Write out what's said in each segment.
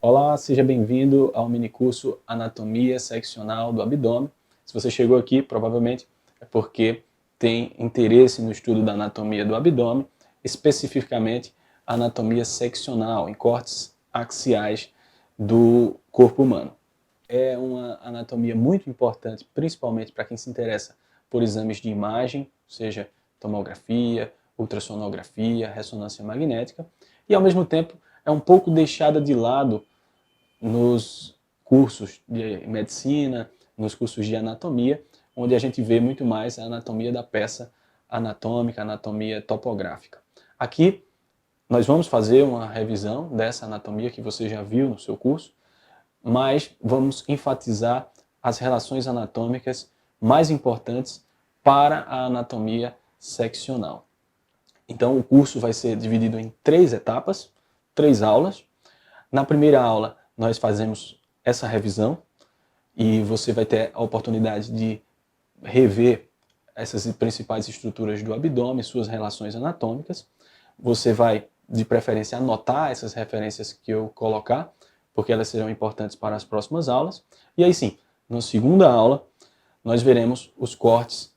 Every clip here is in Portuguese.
Olá, seja bem-vindo ao minicurso Anatomia Seccional do Abdômen. Se você chegou aqui, provavelmente é porque tem interesse no estudo da anatomia do abdômen, especificamente a anatomia seccional, em cortes axiais do corpo humano. É uma anatomia muito importante, principalmente para quem se interessa por exames de imagem, seja tomografia, ultrassonografia, ressonância magnética, e ao mesmo tempo é um pouco deixada de lado nos cursos de medicina, nos cursos de anatomia, onde a gente vê muito mais a anatomia da peça anatômica, a anatomia topográfica. Aqui nós vamos fazer uma revisão dessa anatomia que você já viu no seu curso, mas vamos enfatizar as relações anatômicas mais importantes para a anatomia seccional. Então o curso vai ser dividido em 3 etapas, 3 aulas. Na primeira aula nós fazemos essa revisão e você vai ter a oportunidade de rever essas principais estruturas do abdômen, suas relações anatômicas. Você vai, de preferência, anotar essas referências que eu colocar, porque elas serão importantes para as próximas aulas. E aí sim, na segunda aula, nós veremos os cortes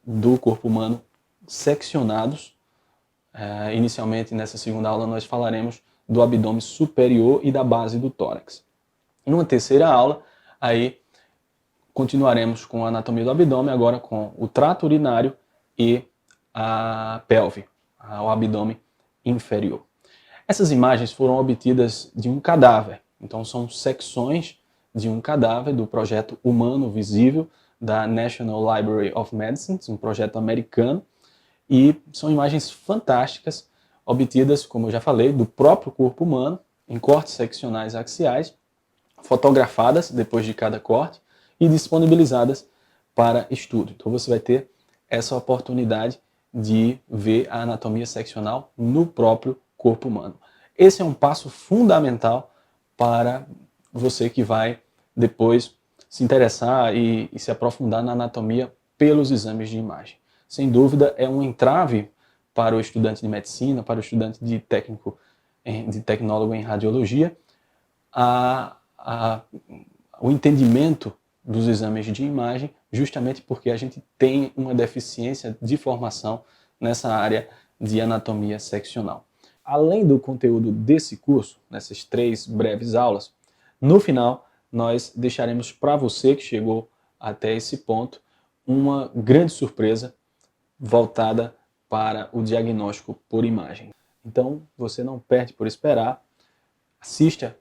do corpo humano seccionados. Inicialmente, nessa segunda aula, nós falaremos do abdômen superior e da base do tórax. Numa terceira aula, aí continuaremos com a anatomia do abdômen, agora com o trato urinário e a pelve, o abdômen inferior. Essas imagens foram obtidas de um cadáver, então são secções de um cadáver do projeto Humano Visível da National Library of Medicine, um projeto americano, e são imagens fantásticas, obtidas, como eu já falei, do próprio corpo humano, em cortes seccionais axiais, fotografadas depois de cada corte e disponibilizadas para estudo. Então você vai ter essa oportunidade de ver a anatomia seccional no próprio corpo humano. Esse é um passo fundamental para você que vai depois se interessar e se aprofundar na anatomia pelos exames de imagem. Sem dúvida, é um entrave para o estudante de medicina, para o estudante de técnico, de tecnólogo em radiologia, o entendimento dos exames de imagem, justamente porque a gente tem uma deficiência de formação nessa área de anatomia seccional. Além do conteúdo desse curso, nessas 3 breves aulas, no final nós deixaremos para você que chegou até esse ponto uma grande surpresa voltada para o diagnóstico por imagem. Então você não perde por esperar, assista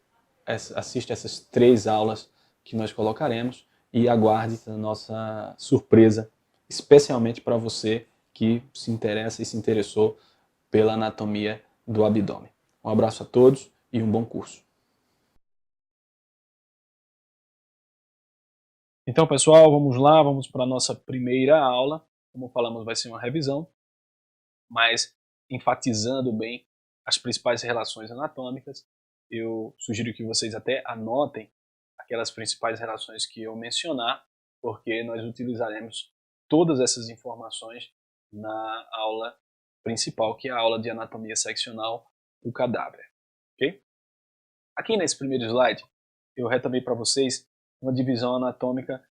essas 3 aulas que nós colocaremos e aguarde a nossa surpresa, especialmente para você que se interessa e se interessou pela anatomia do abdômen. Um abraço a todos e um bom curso. Então, pessoal, vamos lá, vamos para a nossa primeira aula. Como falamos, vai ser uma revisão, mas enfatizando bem as principais relações anatômicas. Eu sugiro que vocês até anotem aquelas principais relações que eu mencionar, porque nós utilizaremos todas essas informações na aula principal, que é a aula de anatomia seccional do cadáver. Okay? Aqui nesse primeiro slide, eu retomei para vocês uma divisão anatômica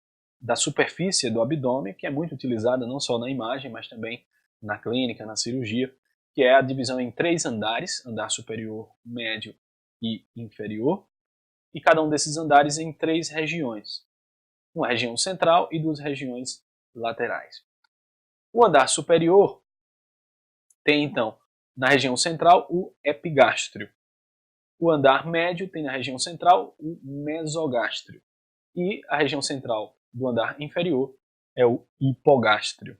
da superfície do abdômen, que é muito utilizada não só na imagem, mas também na clínica, na cirurgia, que é a divisão em 3 andares, andar superior, médio e inferior, e cada um desses andares em 3 regiões, uma região central e 2 regiões laterais. O andar superior tem, então, na região central, o epigástrio. O andar médio tem na região central o mesogástrio. E a região central do andar inferior é o hipogástrio.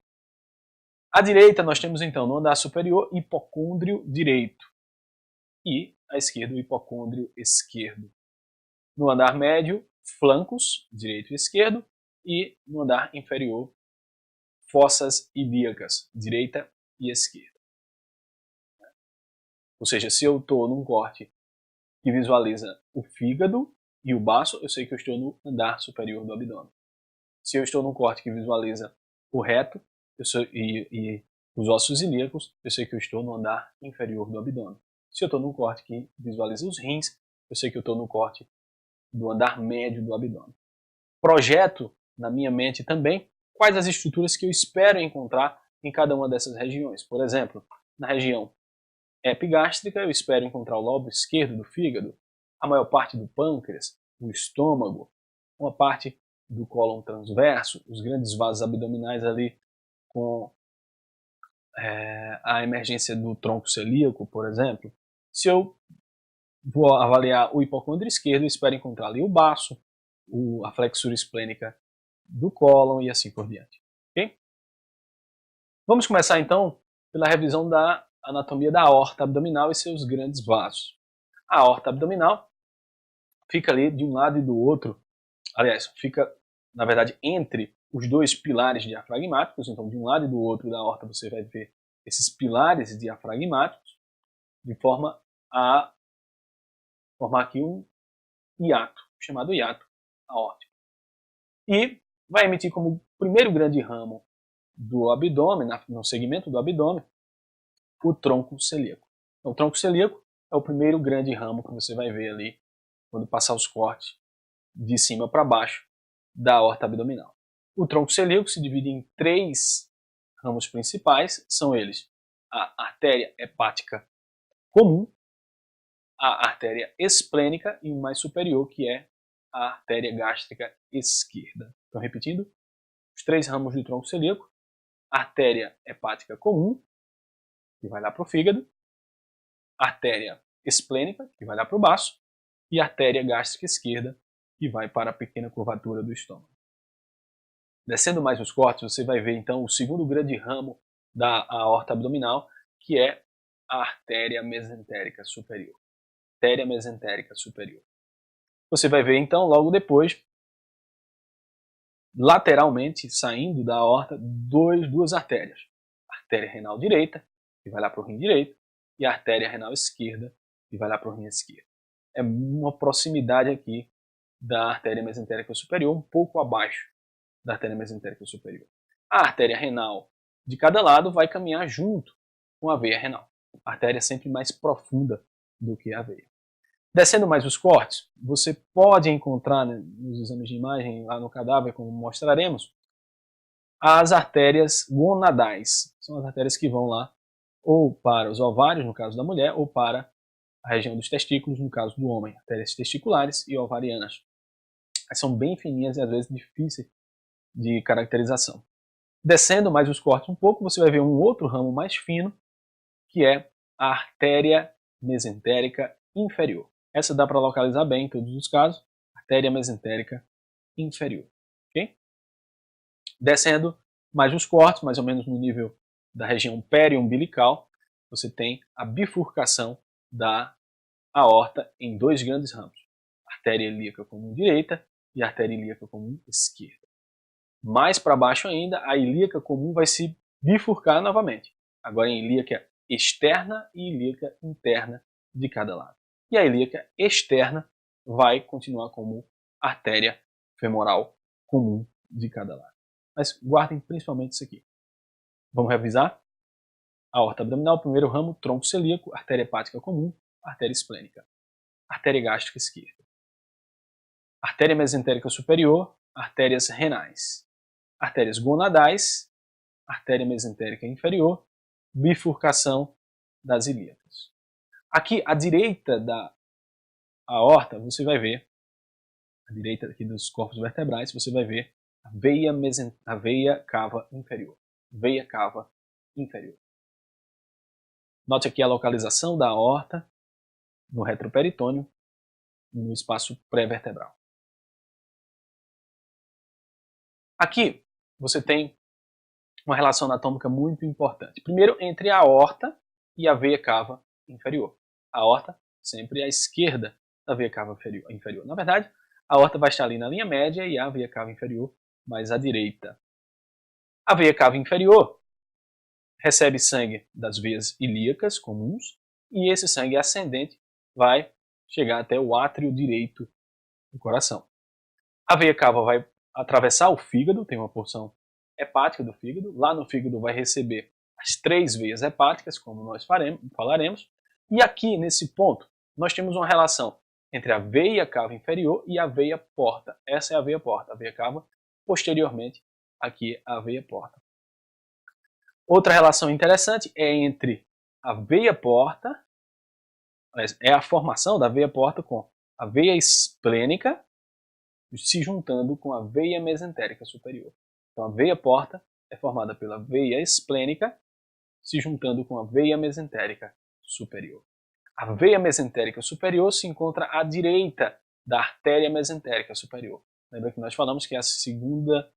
À direita, nós temos, então, no andar superior, hipocôndrio direito. E à esquerda, o hipocôndrio esquerdo. No andar médio, flancos, direito e esquerdo. E no andar inferior, fossas ilíacas, direita e esquerda. Ou seja, se eu estou num corte que visualiza o fígado e o baço, eu sei que eu estou no andar superior do abdômen. Se eu estou num corte que visualiza o reto e os ossos ilíacos, eu sei que eu estou no andar inferior do abdômen. Se eu estou num corte que visualiza os rins, eu sei que eu estou no corte do andar médio do abdômen. Projeto na minha mente também quais as estruturas que eu espero encontrar em cada uma dessas regiões. Por exemplo, na região epigástrica, eu espero encontrar o lobo esquerdo do fígado, a maior parte do pâncreas, o estômago, uma parte do cólon transverso, os grandes vasos abdominais ali com a emergência do tronco celíaco, por exemplo. Se eu vou avaliar o hipocôndrio esquerdo, eu espero encontrar ali o baço, a flexura esplênica do cólon e assim por diante. Okay? Vamos começar então pela revisão da anatomia da aorta abdominal e seus grandes vasos. A aorta abdominal fica ali de um lado e do outro, aliás, fica, na verdade, entre os dois pilares diafragmáticos, então de um lado e do outro da aorta você vai ver esses pilares diafragmáticos, de forma a formar aqui um hiato, chamado hiato aórtico. E vai emitir como primeiro grande ramo do abdômen, no segmento do abdômen, o tronco celíaco. Então, o tronco celíaco é o primeiro grande ramo que você vai ver ali quando passar os cortes de cima para baixo da aorta abdominal. O tronco celíaco se divide em 3 ramos principais, são eles a artéria hepática comum, a artéria esplênica e o mais superior, que é a artéria gástrica esquerda. Então, repetindo, os 3 ramos do tronco celíaco: artéria hepática comum, que vai lá para o fígado, artéria esplênica, que vai lá para o baço, e artéria gástrica esquerda, que vai para a pequena curvatura do estômago. Descendo mais os cortes, você vai ver então o segundo grande ramo da aorta abdominal, que é a artéria mesentérica superior. Artéria mesentérica superior. Você vai ver então, logo depois, lateralmente, saindo da aorta, duas artérias. A artéria renal direita, que vai lá para o rim direito, e a artéria renal esquerda, que vai lá para o rim esquerdo. É uma proximidade aqui da artéria mesentérica superior, um pouco abaixo da artéria mesentérica superior. A artéria renal de cada lado vai caminhar junto com a veia renal. A artéria é sempre mais profunda do que a veia. Descendo mais os cortes, você pode encontrar, né, nos exames de imagem, lá no cadáver, como mostraremos, as artérias gonadais. São as artérias que vão lá ou para os ovários, no caso da mulher, ou para a região dos testículos, no caso do homem. Artérias testiculares e ovarianas. Elas são bem fininhas e às vezes difíceis de caracterização. Descendo mais os cortes um pouco, você vai ver um outro ramo mais fino, que é a artéria mesentérica inferior. Essa dá para localizar bem em todos os casos, artéria mesentérica inferior. Okay? Descendo mais os cortes, mais ou menos no nível da região periumbilical, você tem a bifurcação da aorta em 2 grandes ramos, artéria ilíaca comum direita e artéria ilíaca comum esquerda. Mais para baixo ainda, a ilíaca comum vai se bifurcar novamente, agora em ilíaca externa e ilíaca interna de cada lado. E a ilíaca externa vai continuar como artéria femoral comum de cada lado. Mas guardem principalmente isso aqui. Vamos revisar? Aorta abdominal, primeiro ramo, tronco celíaco, artéria hepática comum, artéria esplênica, artéria gástrica esquerda, artéria mesentérica superior, artérias renais, artérias gonadais, artéria mesentérica inferior, bifurcação das ilíacas. Aqui, à direita da aorta, você vai ver, à direita aqui dos corpos vertebrais, você vai ver a veia cava inferior. Veia cava inferior. Note aqui a localização da aorta no retroperitônio, no espaço pré-vertebral. Aqui você tem uma relação anatômica muito importante. Primeiro, entre a aorta e a veia cava inferior. A aorta sempre à esquerda da veia cava inferior. Na verdade, a aorta vai estar ali na linha média e a veia cava inferior mais à direita. A veia cava inferior recebe sangue das veias ilíacas comuns e esse sangue ascendente vai chegar até o átrio direito do coração. A veia cava vai atravessar o fígado, tem uma porção hepática do fígado. Lá no fígado vai receber as 3 veias hepáticas, como nós falaremos. E aqui, nesse ponto, nós temos uma relação entre a veia cava inferior e a veia porta. Essa é a veia porta, a veia cava, posteriormente aqui a veia porta. Outra relação interessante é entre a veia porta, é a formação da veia porta com a veia esplênica se juntando com a veia mesentérica superior. Então a veia porta é formada pela veia esplênica se juntando com a veia mesentérica superior. A veia mesentérica superior se encontra à direita da artéria mesentérica superior. Lembra que nós falamos que a segunda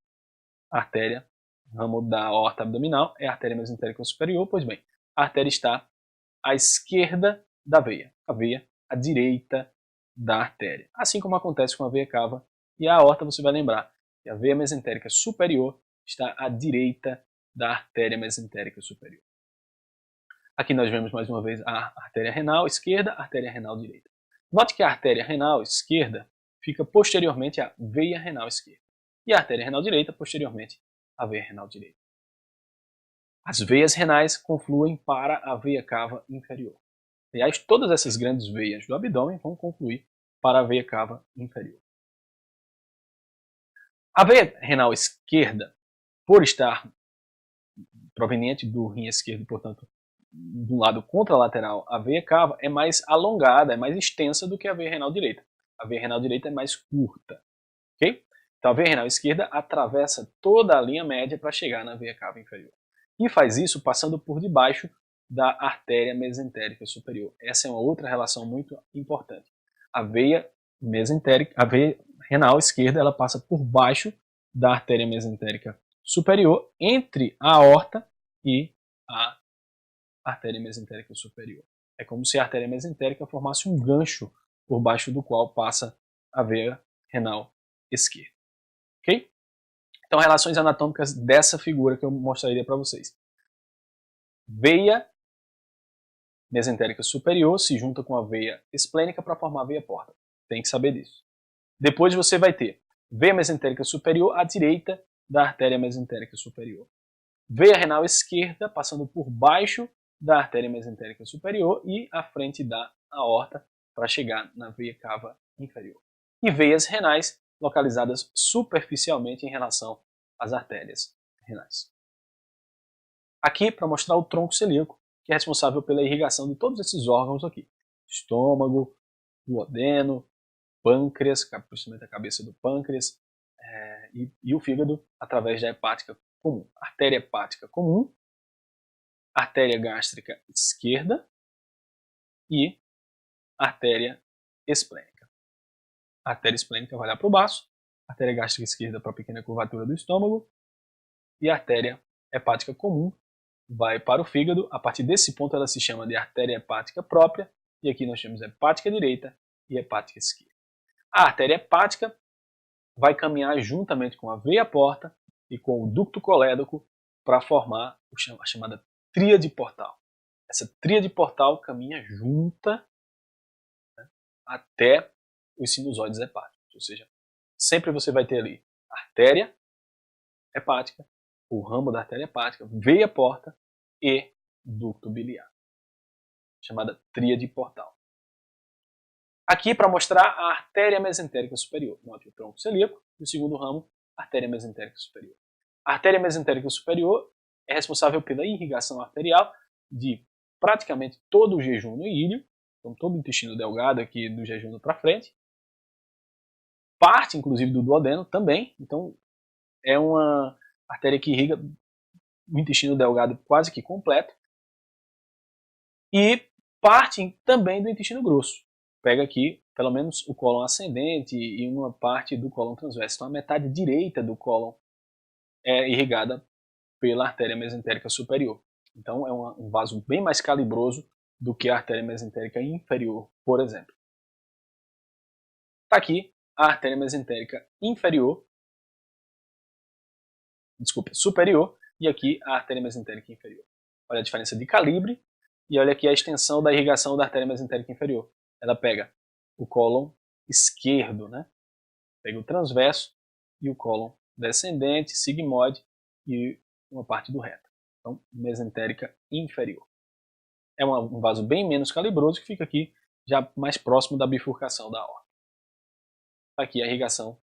artéria, ramo da aorta abdominal, é a artéria mesentérica superior? Pois bem, a artéria está à esquerda da veia, a veia à direita da artéria. Assim como acontece com a veia cava e a aorta, você vai lembrar que a veia mesentérica superior está à direita da artéria mesentérica superior. Aqui nós vemos mais uma vez a artéria renal esquerda, a artéria renal direita. Note que a artéria renal esquerda fica posteriormente à veia renal esquerda e a artéria renal direita posteriormente à veia renal direita. As veias renais confluem para a veia cava inferior. Aliás, todas essas grandes veias do abdômen vão confluir para a veia cava inferior. A veia renal esquerda, por estar proveniente do rim esquerdo, portanto, do lado contralateral, a veia cava é mais alongada, é mais extensa do que a veia renal direita. A veia renal direita é mais curta. Okay? Então a veia renal esquerda atravessa toda a linha média para chegar na veia cava inferior. E faz isso passando por debaixo da artéria mesentérica superior. Essa é uma outra relação muito importante. A veia mesentérica, a veia renal esquerda, ela passa por baixo da artéria mesentérica superior, entre a aorta e a artéria mesentérica superior. É como se a artéria mesentérica formasse um gancho por baixo do qual passa a veia renal esquerda. Ok? Então, relações anatômicas dessa figura que eu mostraria para vocês. Veia mesentérica superior se junta com a veia esplênica para formar a veia porta. Tem que saber disso. Depois você vai ter veia mesentérica superior à direita da artéria mesentérica superior. Veia renal esquerda passando por baixo da artéria mesentérica superior e à frente da aorta para chegar na veia cava inferior. E veias renais localizadas superficialmente em relação às artérias renais. Aqui para mostrar o tronco celíaco, que é responsável pela irrigação de todos esses órgãos aqui. Estômago, duodeno, pâncreas, principalmente a cabeça do pâncreas, e o fígado através da hepática comum. Artéria hepática comum, artéria gástrica esquerda e artéria esplênica. A artéria esplênica vai lá para o baço, artéria gástrica esquerda para a pequena curvatura do estômago e a artéria hepática comum vai para o fígado. A partir desse ponto ela se chama de artéria hepática própria e aqui nós temos a hepática direita e a hepática esquerda. A artéria hepática vai caminhar juntamente com a veia porta e com o ducto colédoco para formar a chamada tríade portal. Essa tríade portal caminha junta, né, até os sinusoides hepáticos, ou seja, sempre você vai ter ali artéria hepática, o ramo da artéria hepática, veia porta e ducto biliar, chamada tríade portal. Aqui para mostrar a artéria mesentérica superior. Note o tronco celíaco e o segundo ramo, artéria mesentérica superior. A artéria mesentérica superior é responsável pela irrigação arterial de praticamente todo o jejum no ilho, então todo o intestino delgado aqui do jejum para frente, parte inclusive do duodeno também, então é uma artéria que irriga o intestino delgado quase que completo, e parte também do intestino grosso. Pega aqui pelo menos o cólon ascendente e uma parte do cólon transverso. Então a metade direita do cólon é irrigada pela artéria mesentérica superior. Então é um vaso bem mais calibroso do que a artéria mesentérica inferior, por exemplo. Está aqui a artéria mesentérica superior, e aqui a artéria mesentérica inferior. Olha a diferença de calibre e olha aqui a extensão da irrigação da artéria mesentérica inferior. Ela pega o cólon esquerdo, né? Pega o transverso e o cólon descendente, sigmoide e uma parte do reto. Então, mesentérica inferior. É um vaso bem menos calibroso que fica aqui já mais próximo da bifurcação da aorta. Aqui a irrigação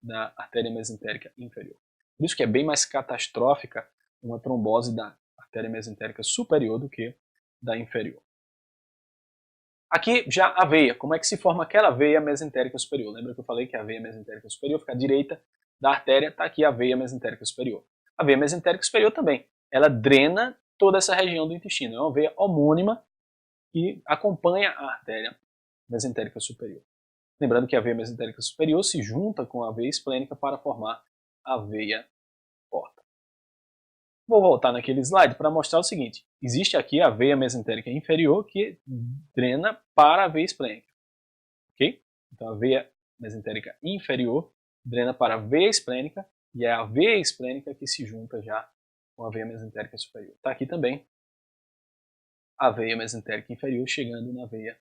da artéria mesentérica inferior. Por isso que é bem mais catastrófica uma trombose da artéria mesentérica superior do que da inferior. Aqui já a veia, como é que se forma aquela veia mesentérica superior? Lembra que eu falei que a veia mesentérica superior fica à direita da artéria, está aqui a veia mesentérica superior. A veia mesentérica superior também, ela drena toda essa região do intestino, é uma veia homônima que acompanha a artéria mesentérica superior. Lembrando que a veia mesentérica superior se junta com a veia esplênica para formar a veia porta. Vou voltar naquele slide para mostrar o seguinte. Existe aqui a veia mesentérica inferior que drena para a veia esplênica. Ok? Então a veia mesentérica inferior drena para a veia esplênica e é a veia esplênica que se junta já com a veia mesentérica superior. Está aqui também a veia mesentérica inferior chegando na veia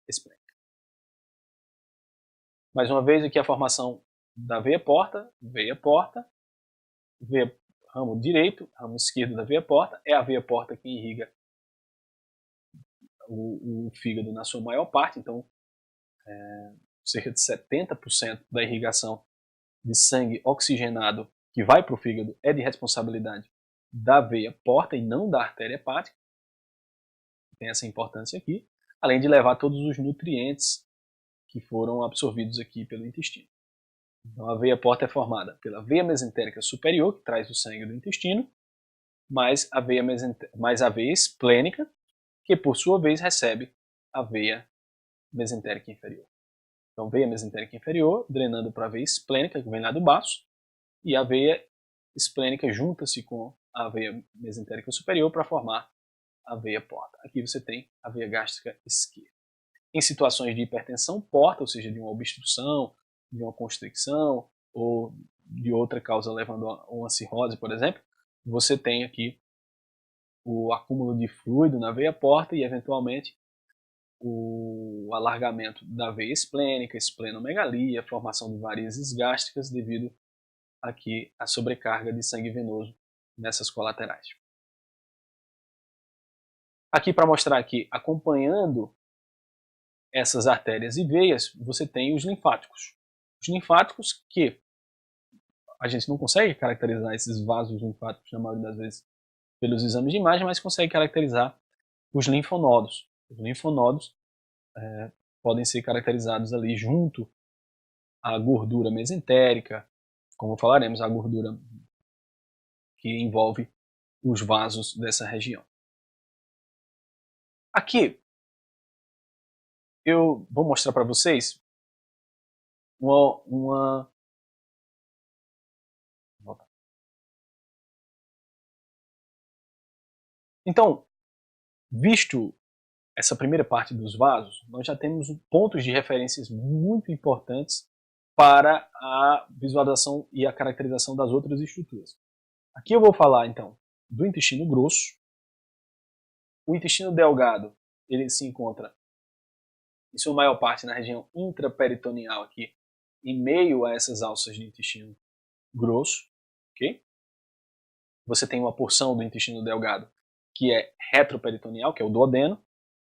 esplênica. Mais uma vez aqui a formação da veia porta, ramo direito, ramo esquerdo da veia porta, é a veia porta que irriga o fígado na sua maior parte, então cerca de 70% da irrigação de sangue oxigenado que vai para o fígado é de responsabilidade da veia porta e não da artéria hepática. Tem essa importância aqui, além de levar todos os nutrientes que foram absorvidos aqui pelo intestino. Então a veia porta é formada pela veia mesentérica superior, que traz o sangue do intestino, mais a veia esplênica, que por sua vez recebe a veia mesentérica inferior. Então veia mesentérica inferior drenando para a veia esplênica, que vem lá do baço, e a veia esplênica junta-se com a veia mesentérica superior para formar a veia porta. Aqui você tem a veia gástrica esquerda. Em situações de hipertensão porta, ou seja, de uma obstrução, de uma constricção ou de outra causa levando a uma cirrose, por exemplo, você tem aqui o acúmulo de fluido na veia porta e, eventualmente, o alargamento da veia esplênica, esplenomegalia, formação de varizes gástricas devido aqui à sobrecarga de sangue venoso nessas colaterais. Aqui para mostrar que, acompanhando essas artérias e veias, você tem os linfáticos. Os linfáticos que a gente não consegue caracterizar esses vasos linfáticos, na maioria das vezes, pelos exames de imagem, mas consegue caracterizar os linfonodos. Os linfonodos podem ser caracterizados ali junto à gordura mesentérica, como falaremos, a gordura que envolve os vasos dessa região. Aqui, eu vou mostrar para vocês uma... Então, visto essa primeira parte dos vasos, nós já temos pontos de referências muito importantes para a visualização e a caracterização das outras estruturas. Aqui eu vou falar, então, do intestino grosso. O intestino delgado, ele se encontra, em sua maior parte, na região intraperitoneal aqui, em meio a essas alças de intestino grosso. Okay? Você tem uma porção do intestino delgado que é retroperitoneal, que é o duodeno,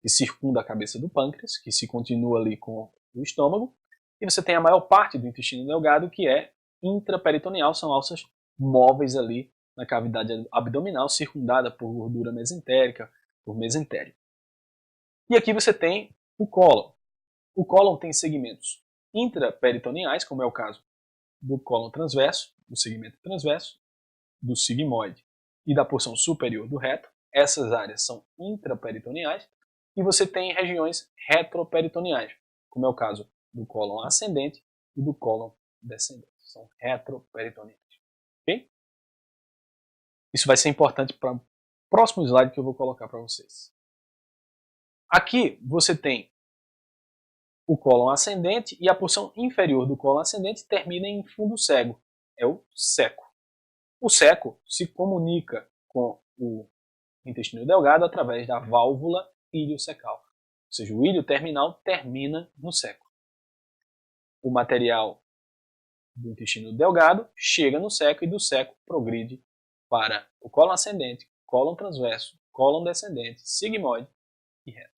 que circunda a cabeça do pâncreas, que se continua ali com o estômago. E você tem a maior parte do intestino delgado que é intraperitoneal, são alças móveis ali na cavidade abdominal, circundada por gordura mesentérica, por mesentério. E aqui você tem o cólon. O cólon tem segmentos intraperitoneais, como é o caso do cólon transverso, do segmento transverso, do sigmoide e da porção superior do reto. Essas áreas são intraperitoneais. E você tem regiões retroperitoneais, como é o caso do cólon ascendente e do cólon descendente. São retroperitoneais. Okay? Isso vai ser importante para o próximo slide que eu vou colocar para vocês. Aqui você tem o cólon ascendente e a porção inferior do cólon ascendente termina em fundo cego. É o ceco. O ceco se comunica com o intestino delgado através da válvula iliocecal. Ou seja, o ilho terminal termina no ceco. O material do intestino delgado chega no ceco e do ceco progride para o cólon ascendente, cólon transverso, cólon descendente, sigmoide e reto.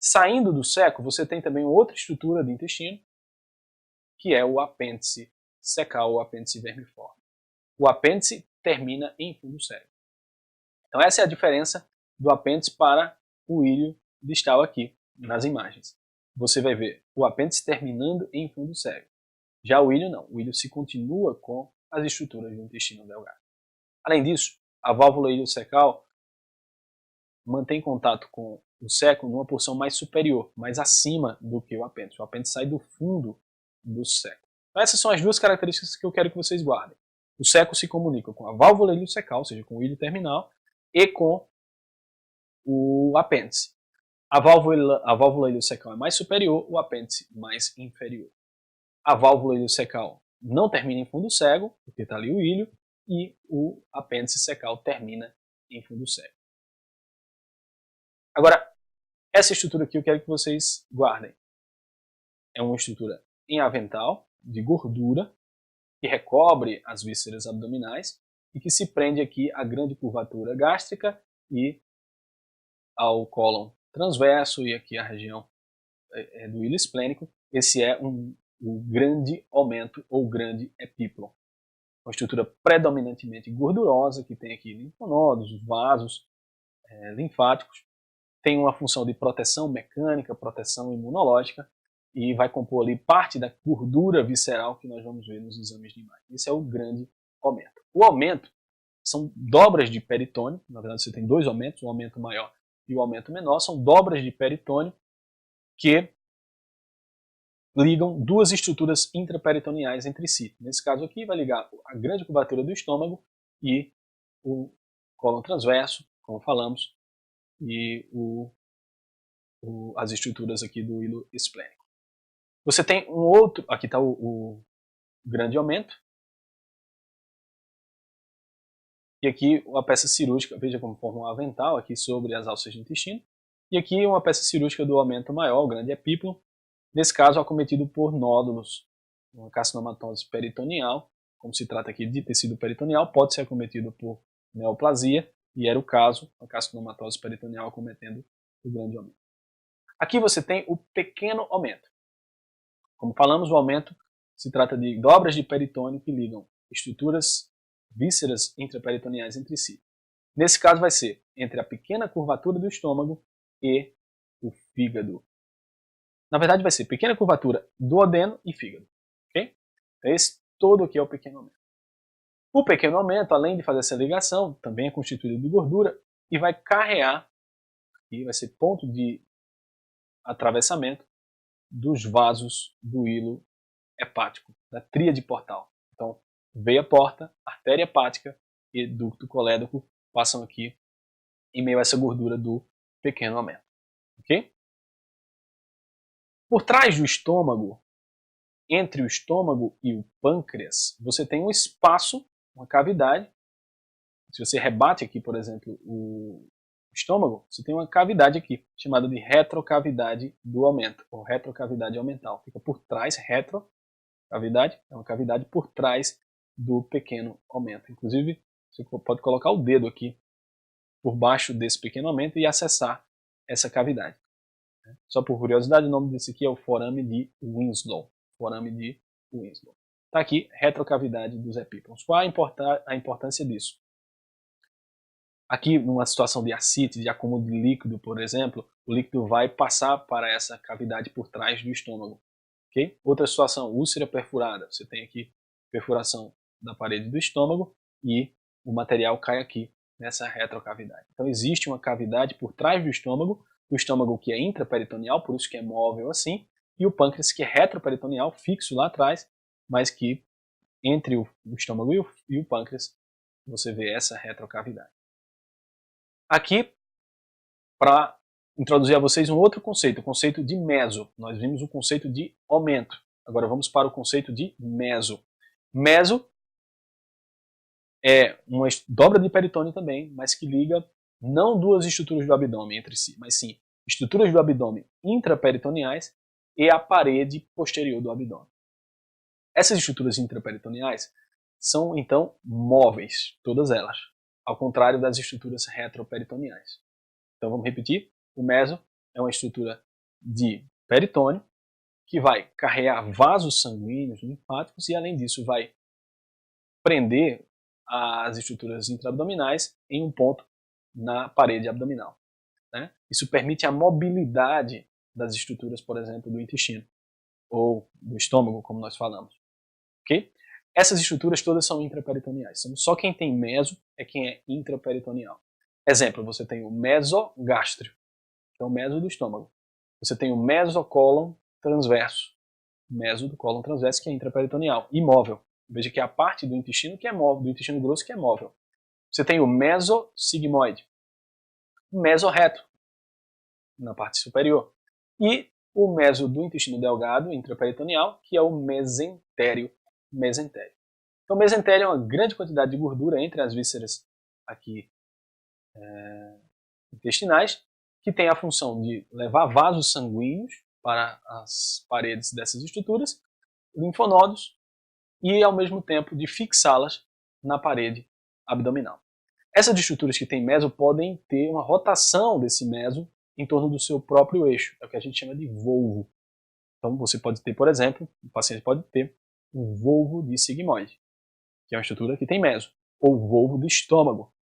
Saindo do seco, você tem também outra estrutura do intestino, que é o apêndice secal ou apêndice vermiforme. O apêndice termina em fundo cego. Então essa é a diferença do apêndice para o ilho distal aqui, nas imagens. Você vai ver o apêndice terminando em fundo cego. Já o ilho não, o ilho se continua com as estruturas do intestino delgado. Além disso, a válvula iliocecal mantém contato com o seco numa porção mais superior, mais acima do que o apêndice. O apêndice sai do fundo do seco. Então essas são as duas características que eu quero que vocês guardem. O seco se comunica com a válvula iliocecal, ou seja, com o ilho terminal, e com o apêndice. A válvula iliocecal é mais superior, o apêndice mais inferior. A válvula iliocecal não termina em fundo cego, porque está ali o ilho, e o apêndice secal termina em fundo cego. Agora, essa estrutura aqui eu quero que vocês guardem. É uma estrutura em avental, de gordura, que recobre as vísceras abdominais e que se prende aqui à grande curvatura gástrica e ao cólon transverso e aqui à região do hilo esplênico. Esse é o grande aumento ou grande epíplon. Uma estrutura predominantemente gordurosa que tem aqui linfonodos, vasos linfáticos. Tem uma função de proteção mecânica, proteção imunológica e vai compor ali parte da gordura visceral que nós vamos ver nos exames de imagem. Esse é o grande aumento. O aumento são dobras de peritônio, na verdade você tem dois aumentos, um aumento maior e o aumento menor, são dobras de peritônio que ligam duas estruturas intraperitoneais entre si. Nesse caso aqui vai ligar a grande curvatura do estômago e o cólon transverso, como falamos, e as estruturas aqui do hilo esplênico. Você tem um outro, aqui está o grande aumento, e aqui uma peça cirúrgica, veja como forma um avental aqui sobre as alças do intestino, e aqui uma peça cirúrgica do aumento maior, o grande epíplon, nesse caso acometido por nódulos, uma carcinomatose peritoneal, como se trata aqui de tecido peritoneal, pode ser acometido por neoplasia, e era o caso, a carcinomatose peritoneal acometendo o grande aumento. Aqui você tem o pequeno aumento. Como falamos, o aumento se trata de dobras de peritônio que ligam estruturas, vísceras intraperitoneais entre si. Nesse caso vai ser entre a pequena curvatura do estômago e o fígado. Na verdade vai ser pequena curvatura do duodeno e fígado. Okay? Esse todo aqui é o pequeno aumento. O pequeno aumento, além de fazer essa ligação, também é constituído de gordura e vai carrear, e vai ser ponto de atravessamento dos vasos do hilo hepático, da tríade portal. Então, veia porta, artéria hepática e ducto colédoco passam aqui em meio a essa gordura do pequeno aumento. Ok? Por trás do estômago, entre o estômago e o pâncreas, você tem um espaço, uma cavidade. Se você rebate aqui, por exemplo, o estômago, você tem uma cavidade aqui, chamada de retrocavidade do aumento, ou retrocavidade aumental. Fica por trás, retrocavidade, é uma cavidade por trás do pequeno aumento. Inclusive, você pode colocar o dedo aqui por baixo desse pequeno aumento e acessar essa cavidade. Só por curiosidade, o nome desse aqui é o forame de Winslow. Forame de Winslow. Está aqui, retrocavidade dos epíplons. Qual a importância disso? Aqui, numa situação de ascite, de acúmulo de líquido, por exemplo, o líquido vai passar para essa cavidade por trás do estômago. Okay? Outra situação, úlcera perfurada. Você tem aqui perfuração da parede do estômago e o material cai aqui nessa retrocavidade. Então existe uma cavidade por trás do estômago, o estômago que é intraperitoneal, por isso que é móvel assim, e o pâncreas que é retroperitoneal, fixo lá atrás, mas que entre o estômago e o pâncreas você vê essa retrocavidade. Aqui, para introduzir a vocês um outro conceito, o conceito de meso. Nós vimos o conceito de aumento. Agora vamos para o conceito de meso. Meso é uma dobra de peritônio também, mas que liga não duas estruturas do abdômen entre si, mas sim estruturas do abdômen intraperitoneais e a parede posterior do abdômen. Essas estruturas intraperitoneais são, então, móveis, todas elas, ao contrário das estruturas retroperitoneais. Então vamos repetir, o meso é uma estrutura de peritônio, que vai carregar vasos sanguíneos, linfáticos, e além disso vai prender as estruturas intraabdominais em um ponto na parede abdominal, né? Isso permite a mobilidade das estruturas, por exemplo, do intestino ou do estômago, como nós falamos. Okay? Essas estruturas todas são intraperitoneais. Só quem tem meso é quem é intraperitoneal. Exemplo, você tem o mesogástrio, que é o meso do estômago. Você tem o mesocólon transverso, meso do cólon transverso, que é intraperitoneal, imóvel. Veja que é a parte do intestino que é móvel, do intestino grosso que é móvel. Você tem o mesosigmoide, o mesorreto, na parte superior, e o meso do intestino delgado, intraperitoneal, que é o mesentério. Então, o mesentério é uma grande quantidade de gordura entre as vísceras aqui intestinais, que tem a função de levar vasos sanguíneos para as paredes dessas estruturas, linfonodos, e ao mesmo tempo de fixá-las na parede abdominal. Essas estruturas que têm meso podem ter uma rotação desse meso em torno do seu próprio eixo, é o que a gente chama de volvo. Então você pode ter, por exemplo, o paciente pode ter um volvo de sigmoide, que é uma estrutura que tem meso, ou volvo do estômago,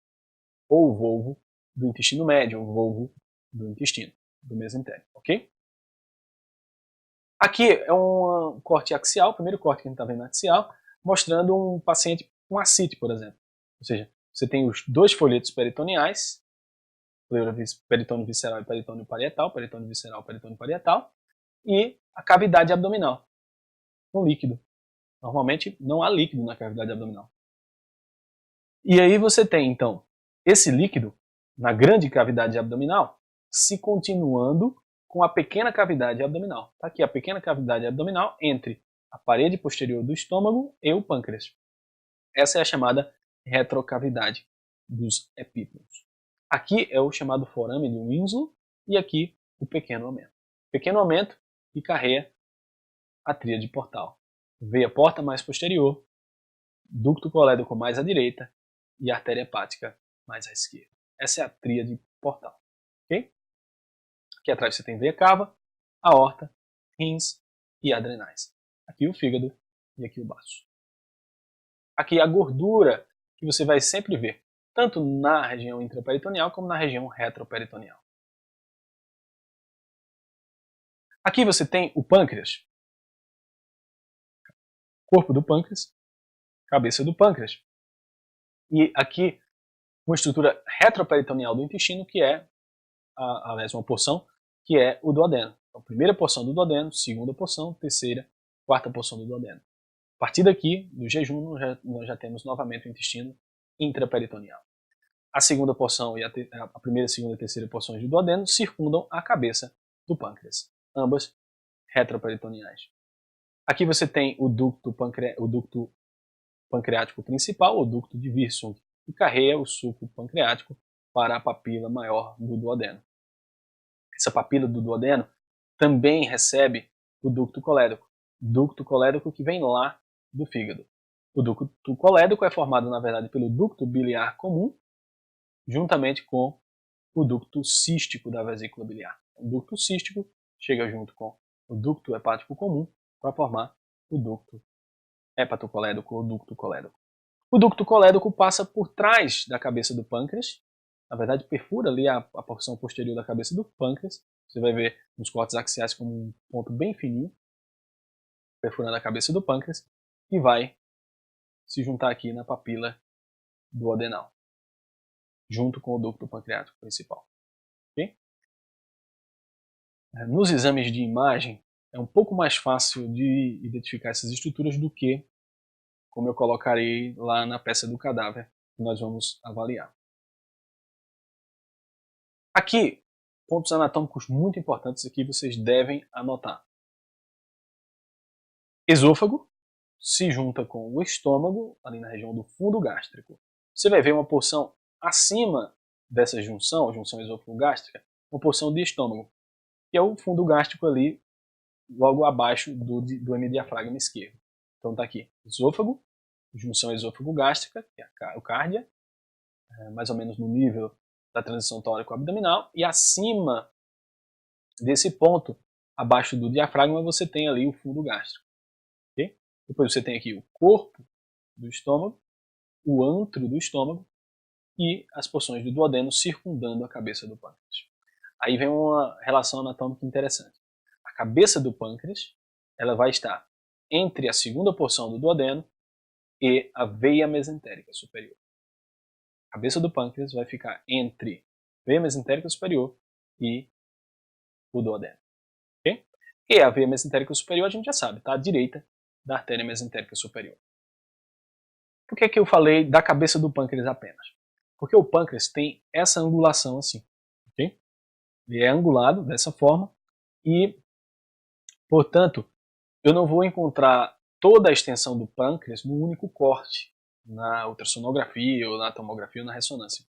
ou volvo do intestino médio, ou volvo do intestino, do mesentério, ok? Aqui é um corte axial, o primeiro corte que a gente está vendo axial, mostrando um paciente com ascite, por exemplo. Ou seja, você tem os dois folhetos peritoneais, peritônio visceral e peritônio parietal, e a cavidade abdominal, um líquido. Normalmente não há líquido na cavidade abdominal. E aí você tem, então, esse líquido na grande cavidade abdominal se continuando com a pequena cavidade abdominal. Está aqui a pequena cavidade abdominal entre a parede posterior do estômago e o pâncreas. Essa é a chamada retrocavidade dos epíplanos. Aqui é o chamado forame de Winslow e aqui o pequeno aumento. Pequeno aumento que carrega a tríade portal. Veia porta mais posterior, ducto colédoco mais à direita e artéria hepática mais à esquerda. Essa é a tríade portal. Okay? Aqui atrás você tem veia cava, aorta, rins e adrenais. Aqui o fígado e aqui o baço. Aqui a gordura que você vai sempre ver, tanto na região intraperitoneal como na região retroperitoneal. Aqui você tem o pâncreas, corpo do pâncreas, cabeça do pâncreas. E aqui uma estrutura retroperitoneal do intestino, que é aliás, uma porção, que é o duodeno. Então, primeira porção do duodeno, segunda porção, terceira, quarta porção do duodeno. A partir daqui, do jejum, nós já temos novamente o intestino intraperitoneal. A segunda porção e a primeira, segunda e terceira porções do duodeno circundam a cabeça do pâncreas, ambas retroperitoneais. Aqui você tem o ducto pancreático principal, o ducto de Wirsung, que carrega o suco pancreático para a papila maior do duodeno. Essa papila do duodeno também recebe o ducto colédoco que vem lá do fígado. O ducto colédoco é formado, na verdade, pelo ducto biliar comum, juntamente com o ducto cístico da vesícula biliar. O ducto cístico chega junto com o ducto hepático comum para formar o ducto hepatocolédoco ou ducto colédoco. O ducto colédoco passa por trás da cabeça do pâncreas, na verdade perfura ali a porção posterior da cabeça do pâncreas. Você vai ver nos cortes axiais como um ponto bem fininho, perfurando a cabeça do pâncreas, e vai se juntar aqui na papila duodenal, junto com o ducto pancreático principal. Okay? Nos exames de imagem, é um pouco mais fácil de identificar essas estruturas do que como eu colocarei lá na peça do cadáver que nós vamos avaliar. Aqui, pontos anatômicos muito importantes aqui vocês devem anotar. Esôfago se junta com o estômago, ali na região do fundo gástrico. Você vai ver uma porção acima dessa junção esôfago-gástrica, uma porção de estômago, que é o fundo gástrico ali, logo abaixo do hemidiafragma esquerdo. Então está aqui, esôfago, junção esôfago-gástrica, que é o cárdia, mais ou menos no nível da transição tórico-abdominal, e acima desse ponto abaixo do diafragma você tem ali o fundo gástrico. Okay? Depois você tem aqui o corpo do estômago, o antro do estômago e as porções do duodeno circundando a cabeça do pâncreas. Aí vem uma relação anatômica interessante. A cabeça do pâncreas ela vai estar entre a segunda porção do duodeno e a veia mesentérica superior. A cabeça do pâncreas vai ficar entre a veia mesentérica superior e o duodeno. Okay? E a veia mesentérica superior a gente já sabe, está à direita da artéria mesentérica superior. Por que eu falei da cabeça do pâncreas apenas? Porque o pâncreas tem essa angulação assim. Okay? Ele é angulado dessa forma e, portanto, eu não vou encontrar toda a extensão do pâncreas no único corte, na ultrassonografia ou na tomografia ou na ressonância.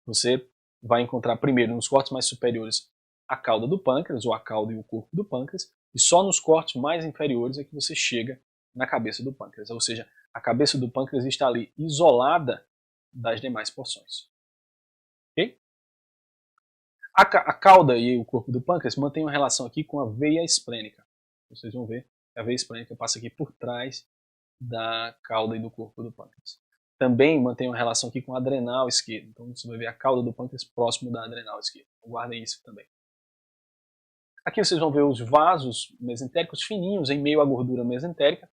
Você vai encontrar primeiro nos cortes mais superiores a cauda do pâncreas, ou a cauda e o corpo do pâncreas, e só nos cortes mais inferiores é que você chega na cabeça do pâncreas. Ou seja, a cabeça do pâncreas está ali isolada das demais porções. Okay? A cauda e o corpo do pâncreas mantêm uma relação aqui com a veia esplênica. Vocês vão ver que a veia esplênica passa aqui por trás da cauda e do corpo do pâncreas. Também mantém uma relação aqui com a adrenal esquerda. Então você vai ver a cauda do pâncreas próximo da adrenal esquerda. Guardem isso também. Aqui vocês vão ver os vasos mesentéricos fininhos em meio à gordura mesentérica,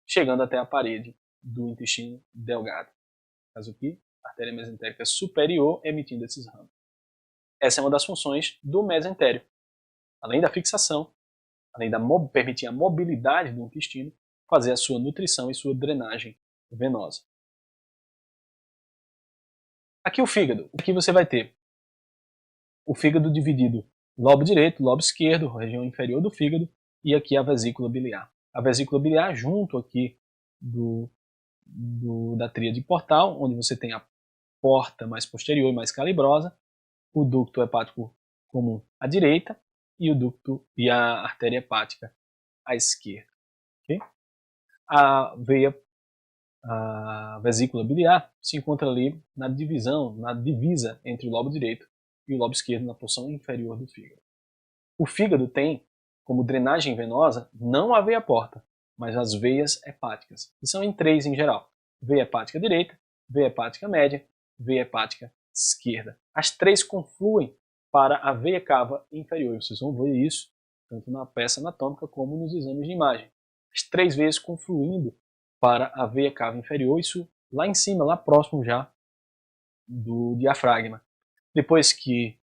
chegando até a parede do intestino delgado. No caso aqui, a artéria mesentérica superior emitindo esses ramos. Essa é uma das funções do mesentério. Além da fixação, além de permitir a mobilidade do intestino, fazer a sua nutrição e sua drenagem venosa. Aqui o fígado. Aqui você vai ter o fígado dividido lobo direito, lobo esquerdo, região inferior do fígado, e aqui a vesícula biliar. A vesícula biliar junto aqui da tríade portal, onde você tem a porta mais posterior e mais calibrosa, o ducto hepático comum à direita e o ducto e a artéria hepática à esquerda. Okay? A vesícula biliar se encontra ali na divisa entre o lobo direito e o lobo esquerdo na porção inferior do fígado. O fígado tem como drenagem venosa não a veia porta, mas as veias hepáticas, que são em três em geral: veia hepática direita, veia hepática média, veia hepática esquerda. As três confluem para a veia cava inferior. Vocês vão ver isso tanto na peça anatômica como nos exames de imagem. As três veias confluindo para a veia cava inferior, isso lá em cima, lá próximo já do diafragma. Depois que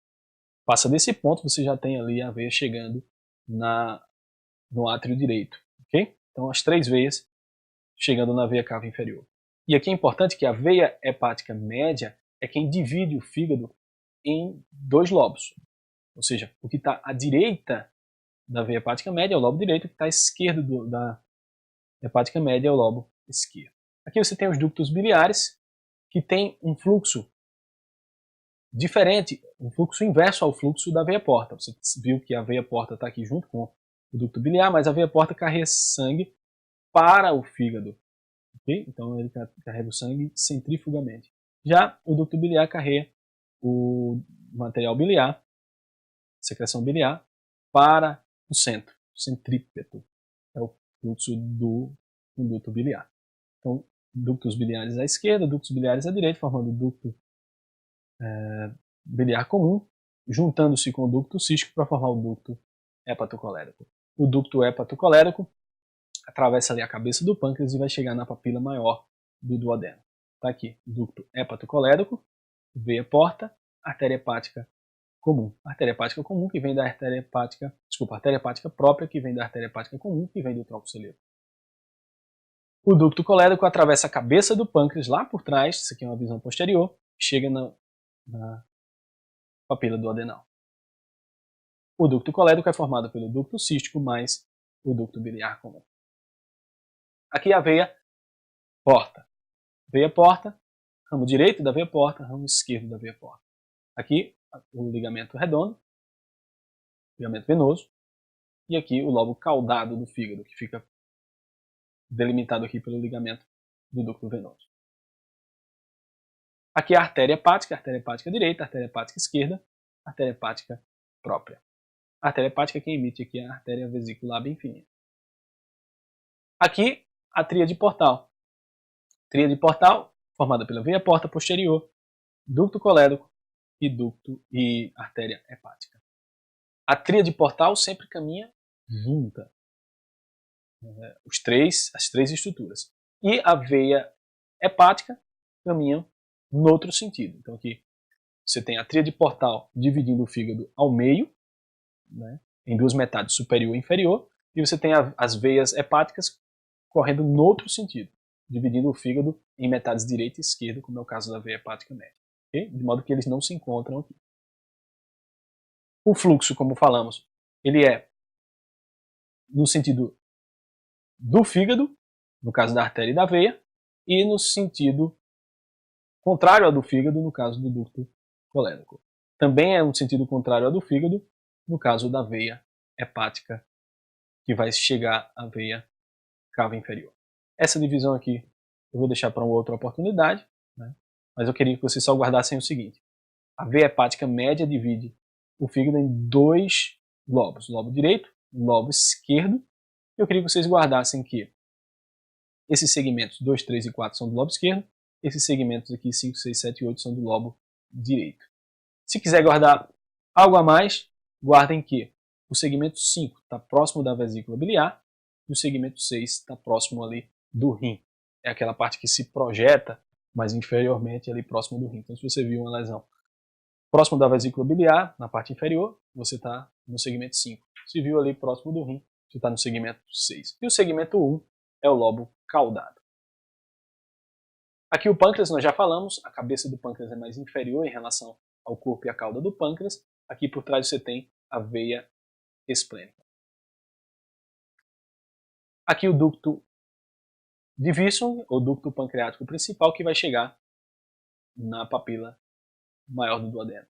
passa desse ponto, você já tem ali a veia chegando no átrio direito. Okay? Então as três veias chegando na veia cava inferior. E aqui é importante que a veia hepática média é quem divide o fígado em dois lobos. Ou seja, o que está à direita da veia hepática média é o lobo direito, o que está à esquerda da hepática média é o lobo esquerdo. Aqui você tem os ductos biliares, que tem um fluxo diferente, um fluxo inverso ao fluxo da veia porta. Você viu que a veia porta está aqui junto com o ducto biliar, mas a veia porta carrega sangue para o fígado. Okay? Então ele carrega o sangue centrifugamente. Já o ducto biliar carrega o material biliar, secreção biliar, para o centro, o centrípeto. É o fluxo do ducto biliar. Então, ductos biliares à esquerda, ductos biliares à direita, formando o ducto biliar comum, juntando-se com o ducto cístico para formar o ducto hepatocolérico. O ducto hepatocolérico atravessa ali a cabeça do pâncreas e vai chegar na papila maior do duodeno. Está aqui, ducto hepatocolérico, veia porta, artéria hepática comum. Artéria hepática comum que vem da artéria hepática própria que vem da artéria hepática comum que vem do tronco celíaco. O ducto colérico atravessa a cabeça do pâncreas lá por trás, isso aqui é uma visão posterior, chega na papila duodenal. O ducto colérico é formado pelo ducto cístico mais o ducto biliar comum. Aqui a veia porta. Veia porta, ramo direito da veia porta, ramo esquerdo da veia porta. Aqui o ligamento redondo, ligamento venoso, e aqui o lobo caudado do fígado, que fica delimitado aqui pelo ligamento do ducto venoso. Aqui a artéria hepática direita, artéria hepática esquerda, artéria hepática própria. A artéria hepática quem emite aqui é a artéria vesicular bem fininha. Aqui, a tríade portal. Tríade portal, formada pela veia porta posterior, ducto colédoco e artéria hepática. A tríade portal sempre caminha junta. As três estruturas. E a veia hepática caminham no outro sentido. Então aqui você tem a tríade portal dividindo o fígado ao meio, né, em duas metades, superior e inferior, e você tem as veias hepáticas correndo no outro sentido, dividindo o fígado em metades direita e esquerda, como é o caso da veia hepática média. Okay? De modo que eles não se encontram aqui. O fluxo, como falamos, ele é no sentido do fígado, no caso da artéria e da veia, e no sentido contrário ao do fígado, no caso do ducto colédoco. Também é um sentido contrário ao do fígado, no caso da veia hepática, que vai chegar à veia cava inferior. Essa divisão aqui eu vou deixar para uma outra oportunidade, né? Mas eu queria que vocês só guardassem o seguinte. A veia hepática média divide o fígado em dois lobos, lobo direito e lobo esquerdo. Eu queria que vocês guardassem que esses segmentos 2, 3 e 4 são do lobo esquerdo, esses segmentos aqui 5, 6, 7 e 8 são do lobo direito. Se quiser guardar algo a mais, guardem que o segmento 5 está próximo da vesícula biliar e o segmento 6 está próximo ali do rim. É aquela parte que se projeta mais inferiormente ali próximo do rim. Então se você viu uma lesão próximo da vesícula biliar, na parte inferior, você está no segmento 5. Se viu ali próximo do rim, você está no segmento 6. E o segmento 1 é o lobo caudado. Aqui o pâncreas nós já falamos, a cabeça do pâncreas é mais inferior em relação ao corpo e à cauda do pâncreas. Aqui por trás você tem a veia esplênica. Aqui o ducto divísum, ou ducto pancreático principal, que vai chegar na papila maior do duodeno.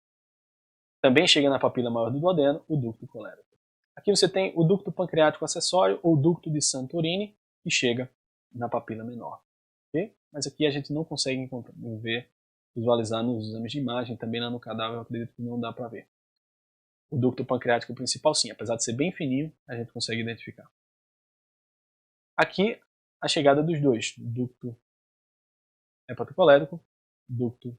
Também chega na papila maior do duodeno o ducto colédoco. Aqui você tem o ducto pancreático acessório, ou ducto de Santorini, que chega na papila menor. Okay? Mas aqui a gente não consegue visualizar nos exames de imagem, também lá no cadáver eu acredito que não dá para ver. O ducto pancreático principal sim, apesar de ser bem fininho, a gente consegue identificar. Aqui a chegada dos dois, ducto hepatocolédoco, ducto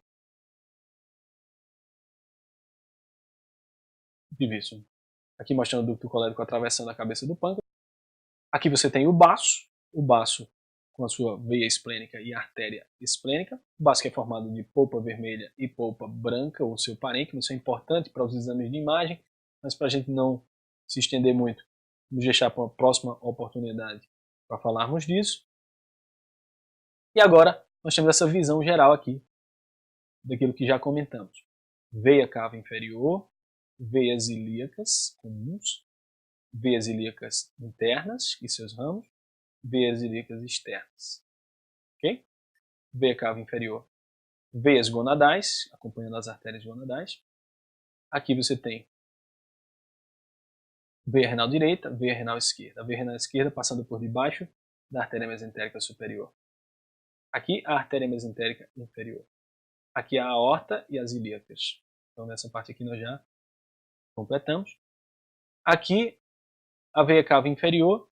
divísum. Aqui mostrando o ducto colédoco atravessando a cabeça do pâncreas. Aqui você tem o baço com a sua veia esplênica e artéria esplênica. O baço que é formado de polpa vermelha e polpa branca, ou seu parênquima. Isso é importante para os exames de imagem, mas para a gente não se estender muito, vamos deixar para uma próxima oportunidade para falarmos disso. E agora nós temos essa visão geral aqui daquilo que já comentamos. Veia cava inferior, veias ilíacas comuns, veias ilíacas internas e seus ramos, veias ilíacas externas. Ok? Veia cava inferior, veias gonadais, acompanhando as artérias gonadais. Aqui você tem veia renal direita, veia renal esquerda. A veia renal esquerda passando por debaixo da artéria mesentérica superior. Aqui a artéria mesentérica inferior. Aqui a aorta e as ilíacas. Então nessa parte aqui nós já completamos. Aqui a veia cava inferior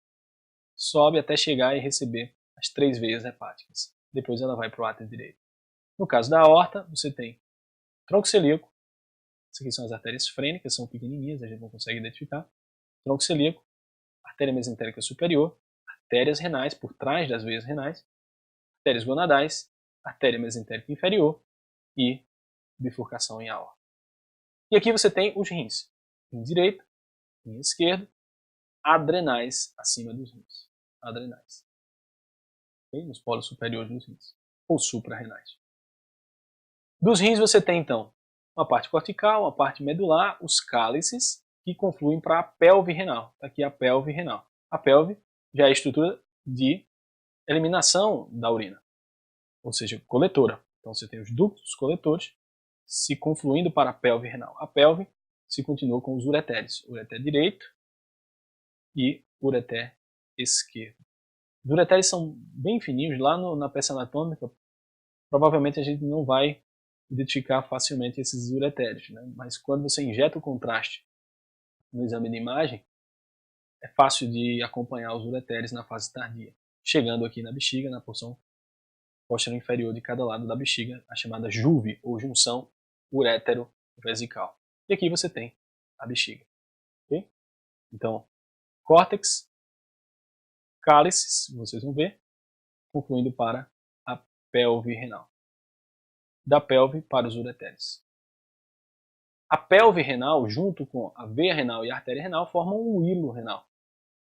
sobe até chegar e receber as 3 veias hepáticas. Depois ela vai para o átrio direito. No caso da aorta, você tem tronco celíaco. Essas aqui são as artérias frênicas, são pequenininhas, a gente não consegue identificar. Tronco celíaco, artéria mesentérica superior, artérias renais por trás das veias renais, artérias gonadais, artéria mesentérica inferior e bifurcação em aorta. E aqui você tem os rins. Rim direito, rim esquerdo, adrenais acima dos rins. Adrenais. Okay? Nos polos superiores dos rins. Ou suprarrenais. Dos rins você tem então uma parte cortical, uma parte medular, os cálices que confluem para a pelve renal. Aqui a pelve renal. A pelve já é a estrutura de eliminação da urina, ou seja, coletora. Então você tem os ductos coletores se confluindo para a pelve renal. A pelve se continua com os ureteres, ureter direito e ureter esquerdo. Os ureteres são bem fininhos, lá na peça anatômica provavelmente a gente não vai identificar facilmente esses ureteres, né? Mas quando você injeta o contraste no exame de imagem, é fácil de acompanhar os ureteres na fase tardia. Chegando aqui na bexiga, na porção posterior inferior de cada lado da bexiga, a chamada juve, ou junção urétero-vesical. E aqui você tem a bexiga. Okay? Então, córtex, cálices, vocês vão ver, concluindo para a pelve renal. Da pelve para os ureteres. A pelve renal, junto com a veia renal e a artéria renal, formam um hilo renal,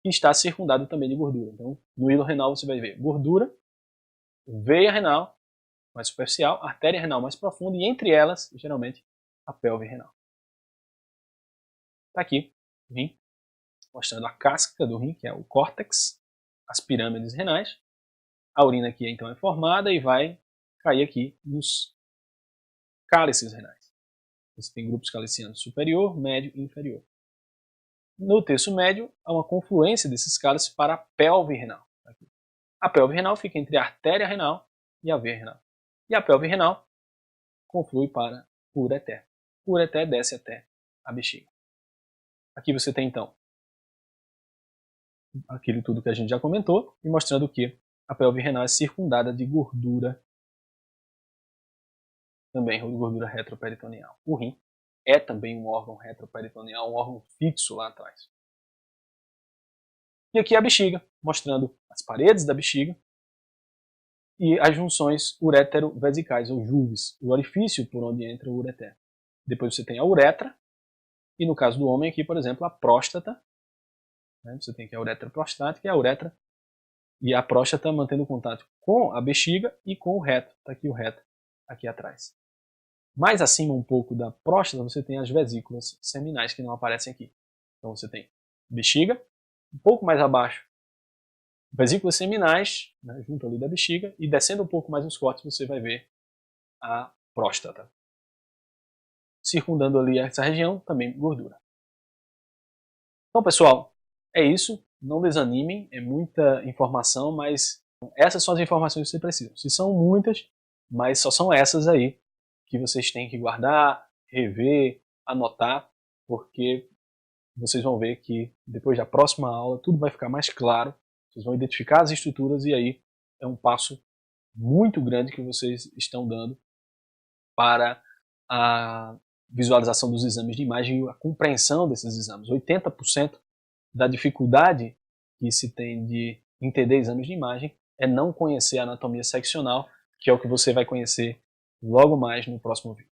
que está circundado também de gordura. Então, no hilo renal você vai ver gordura, veia renal mais superficial, artéria renal mais profunda e entre elas, geralmente, a pelve renal. Está aqui, rim, mostrando a casca do rim, que é o córtex, as pirâmides renais. A urina aqui então é formada e vai cair aqui nos cálices renais. Você tem grupos calicianos superior, médio e inferior. No terço médio, há uma confluência desses cálices para a pelve renal. Aqui. A pelve renal fica entre a artéria renal e a veia renal. E a pelve renal conflui para o ureter. O ureter desce até a bexiga. Aqui você tem então aquilo tudo que a gente já comentou e mostrando que a pelve renal é circundada de gordura, também gordura retroperitoneal. O rim é também um órgão retroperitoneal, um órgão fixo lá atrás. E aqui a bexiga, mostrando as paredes da bexiga e as junções urétero-vesicais, ou juves, o orifício por onde entra o ureter. Depois você tem a uretra, e no caso do homem aqui, por exemplo, a próstata. Você tem aqui a uretra prostática e a uretra, e a próstata mantendo contato com a bexiga e com o reto. Está aqui o reto, aqui atrás. Mais acima um pouco da próstata, você tem as vesículas seminais, que não aparecem aqui. Então você tem bexiga, um pouco mais abaixo, vesículas seminais, né, junto ali da bexiga, e descendo um pouco mais nos cortes, você vai ver a próstata. Circundando ali essa região, também gordura. Então, pessoal, é isso. Não desanimem, é muita informação, mas essas são as informações que você precisa. Se são muitas, mas só são essas aí que vocês têm que guardar, rever, anotar, porque vocês vão ver que depois da próxima aula tudo vai ficar mais claro, vocês vão identificar as estruturas e aí é um passo muito grande que vocês estão dando para a visualização dos exames de imagem e a compreensão desses exames. 80% da dificuldade que se tem de entender exames de imagem é não conhecer a anatomia seccional, que é o que você vai conhecer logo mais no próximo vídeo.